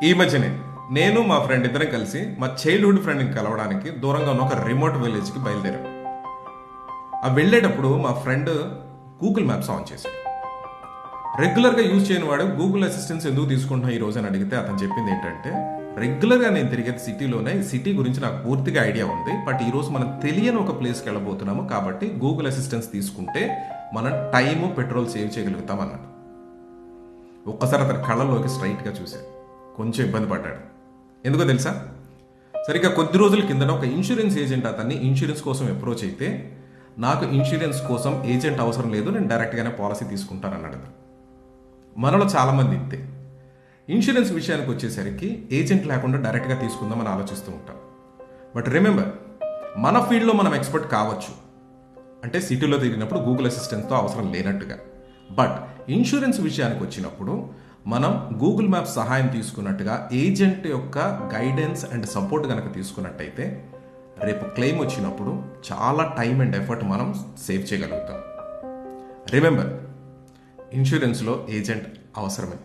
ఈ మధ్యనే నేను మా ఫ్రెండ్ ఇద్దరం కలిసి మా చైల్డ్హుడ్ ఫ్రెండ్ని కలవడానికి దూరంగా ఉన్న ఒక రిమోట్ విలేజ్కి బయలుదేరాం. ఆ వెళ్ళేటప్పుడు మా ఫ్రెండ్ గూగుల్ మ్యాప్స్ ఆన్ చేశాడు. రెగ్యులర్గా యూజ్ చేయని వాడు గూగుల్ అసిస్టెన్స్ ఎందుకు తీసుకుంటున్నా ఈ రోజు అని అడిగితే అతను చెప్పింది ఏంటంటే, రెగ్యులర్గా నేను తిరిగేది సిటీలోనే, ఈ సిటీ గురించి నాకు పూర్తిగా ఐడియా ఉంది, బట్ ఈరోజు మనం తెలియని ఒక ప్లేస్కి వెళ్ళబోతున్నాము కాబట్టి గూగుల్ అసిస్టెన్స్ తీసుకుంటే మనం టైము పెట్రోల్ సేవ్ చేయగలుగుతాం అన్నాడు. ఒక్కసారి అతని కళ్ళల్లోకి స్ట్రైట్గా చూశాడు. కొంచెం ఇబ్బంది పడ్డాడు. ఎందుకో తెలుసా? సరిగ్గా కొద్ది రోజుల కిందట ఒక ఇన్సూరెన్స్ ఏజెంట్ అతన్ని ఇన్సూరెన్స్ కోసం అప్రోచ్ అయితే, నాకు ఇన్సూరెన్స్ కోసం ఏజెంట్ అవసరం లేదు, నేను డైరెక్ట్గానే పాలసీ తీసుకుంటానన్నాడు. మనలో చాలామంది ఇంతే. ఇన్సూరెన్స్ విషయానికి వచ్చేసరికి ఏజెంట్ లేకుండా డైరెక్ట్గా తీసుకుందామని ఆలోచిస్తూ ఉంటాం. బట్ రిమెంబర్, మన ఫీల్డ్లో మనం ఎక్స్పర్ట్ కావచ్చు, అంటే సిటీలో తిరిగినప్పుడు గూగుల్ అసిస్టెంట్తో అవసరం లేనట్టుగా. బట్ ఇన్సూరెన్స్ విషయానికి వచ్చినప్పుడు మనం గూగుల్ మ్యాప్స్ సహాయం తీసుకున్నట్టుగా ఏజెంట్ యొక్క గైడెన్స్ అండ్ సపోర్ట్ కనుక తీసుకున్నట్టయితే రేపు క్లెయిమ్ వచ్చినప్పుడు చాలా టైం అండ్ ఎఫర్ట్ మనం సేవ్ చేయగలుగుతాం. రిమెంబర్, ఇన్సూరెన్స్లో ఏజెంట్ అవసరమే.